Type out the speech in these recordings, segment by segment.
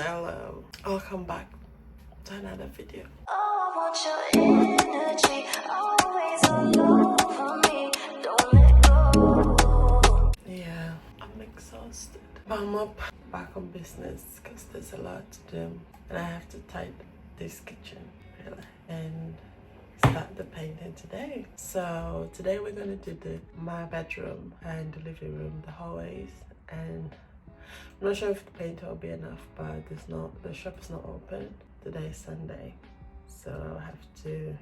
I'll come back to another video. Oh, I want your energy, always all over me. Don't let go. Yeah, I'm exhausted. But I'm up back on business because there's a lot to do. And I have to tidy this kitchen, really. And start the painting today. So today we're gonna do my bedroom and the living room, the hallways, and I'm not sure if the paint will be enough, but the shop is not open. Today is Sunday, so I'll have to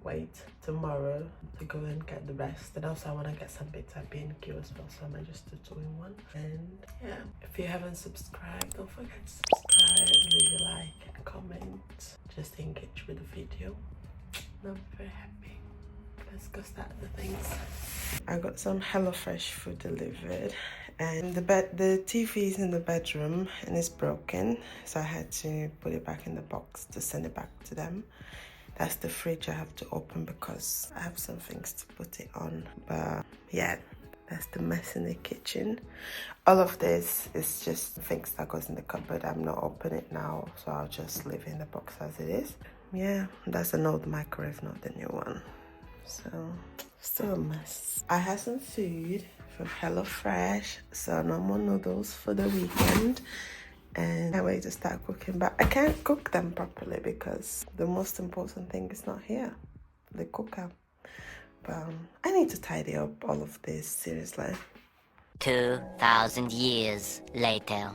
wait tomorrow to go and get the rest. And also I want to get some bits at B&Q as well, so I might just do 2-in-1. And yeah, if you haven't subscribed, don't forget to subscribe, leave a like and comment, just engage with the video. I'm very happy. Let's go start the things. I got some HelloFresh food delivered, and the TV is in the bedroom and it's broken, so I had to put it back in the box to send it back to them. That's the fridge I have to open because I have some things to put it on. But yeah, that's the mess in the kitchen. All of this is just things that goes in the cupboard. I'm not opening it now, so I'll just leave it in the box as it is. Yeah, that's an old microwave, not the new one. So, still a mess. I have some food from HelloFresh, so no more noodles for the weekend. And I wait to start cooking, but I can't cook them properly because the most important thing is not here, the cooker. But I need to tidy up all of this, seriously. 2,000 years later.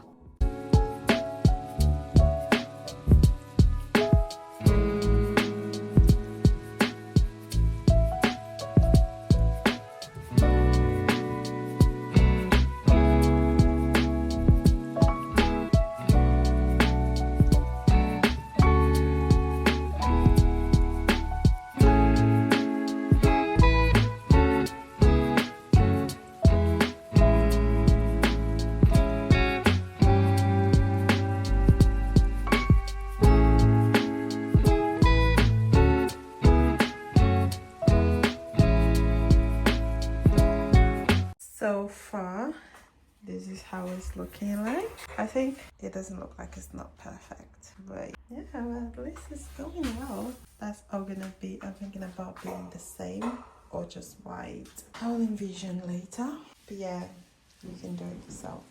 So far, this is how it's looking like. I think it doesn't look like it's not perfect, but yeah, well, at least it's going well. That's all gonna be, I'm thinking about being the same or just white. I'll envision later, but yeah, you can do it yourself.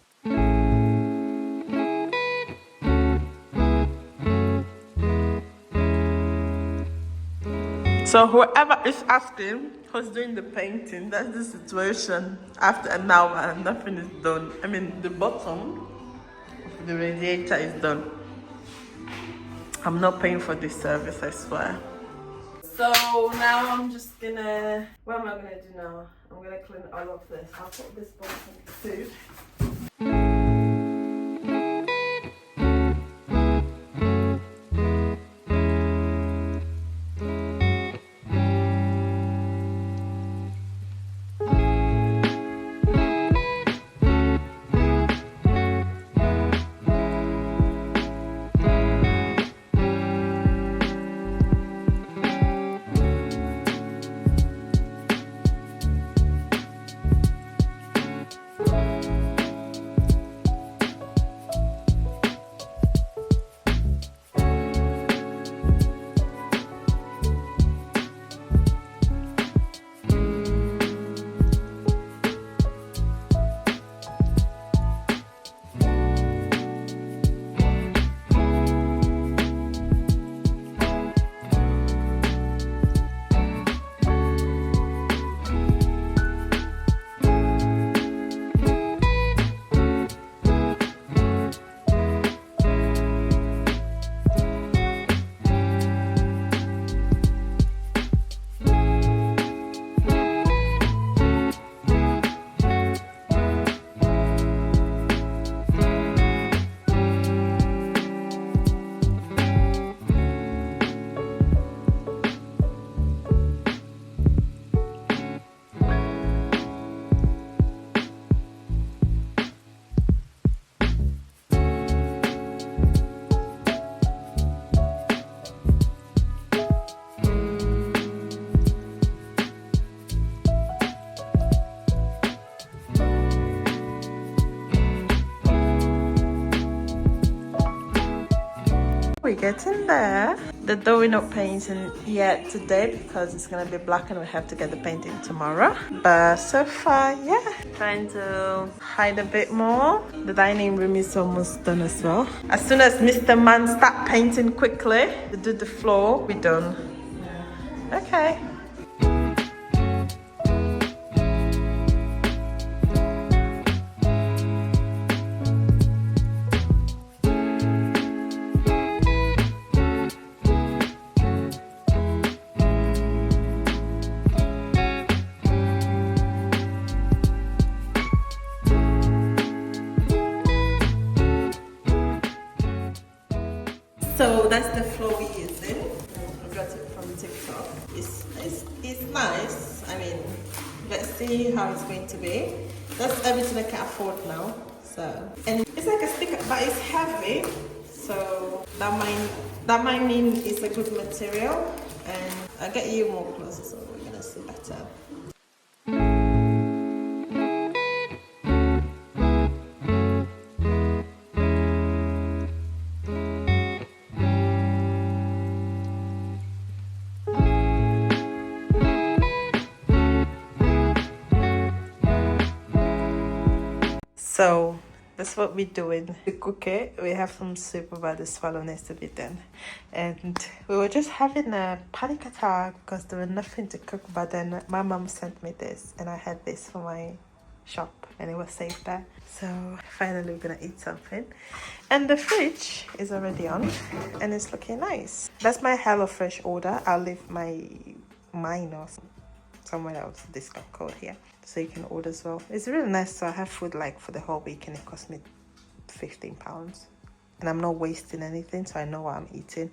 So whoever is asking who's doing the painting, that's the situation. After an hour, nothing is done. I mean, the bottom of the radiator is done. I'm not paying for this service, I swear. So now I'm just gonna, what am I gonna do now? I'm gonna clean all of this. I'll put this box in food. We're getting there. The door we're not painting yet today because it's gonna be black and we have to get the painting tomorrow. But so far, yeah, trying to hide a bit more. The dining room is almost done as well. As soon as Mr. Man start painting quickly to do the floor, we're done. Okay. So that's the floor we're using. I got it from TikTok. It's nice. I mean, let's see how it's going to be. That's everything I can afford now. So, and it's like a sticker, but it's heavy. So that might mean it's a good material. And I'll get you more closer so we're gonna see better. So that's what we're doing. To cook it, we have some soup about the swallowness to be done. And we were just having a panic attack because there was nothing to cook. But then my mom sent me this and I had this for my shop and it was safe there. So finally we're gonna eat something. And the fridge is already on and it's looking nice. That's my HelloFresh order. I'll leave mine or somewhere else discount code here so you can order as well. It's really nice. So I have food like for the whole week and it cost me £15 and I'm not wasting anything, so I know what I'm eating.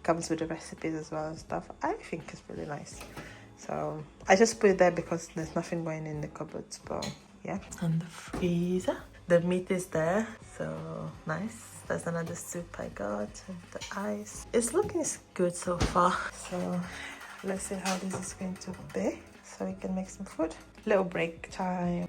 Comes with the recipes as well and stuff. I think it's really nice, so I just put it there because there's nothing going in the cupboards. But yeah, and the freezer, the meat is there, so nice. There's another soup I got and the ice. It's looking good so far, so let's see how this is going to be so we can make some food. Little break time.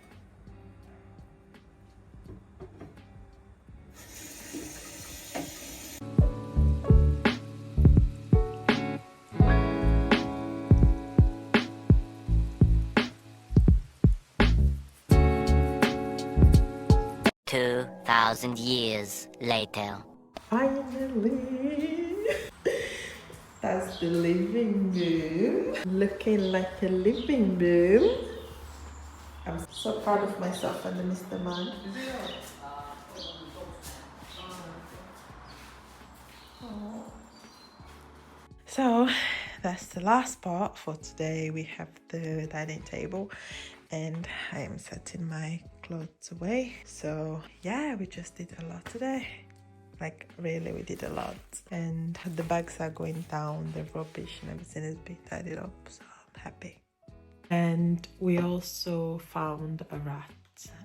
Two 2,000 years later. Finally, that's the living room. Looking like a living room. I'm so proud of myself and the Mr. Man. So that's the last part for today. We have the dining table and I am setting my clothes away. So yeah, we just did a lot today. Like really, we did a lot. And the bags are going down, the rubbish and everything is being tidied up, so I'm happy. And we also found a rat,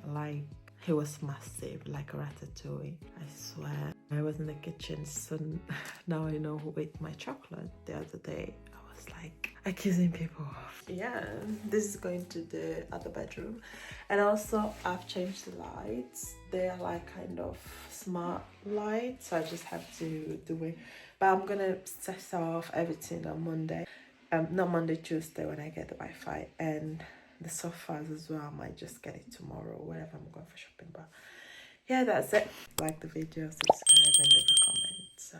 like he was massive, like a ratatouille. I swear. I was in the kitchen, so now I know who ate my chocolate the other day. I was like accusing people. Yeah, this is going to the other bedroom. And also I've changed the lights. They are like kind of smart lights, so I just have to do it. But I'm gonna set off everything on Monday. Not Monday, Tuesday when I get the Wi-Fi, and the sofas as well. I might just get it tomorrow, wherever I'm going for shopping. But yeah, that's it. Like the video, subscribe, and leave a comment. So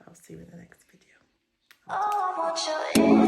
I'll see you in the next video. Oh, I want your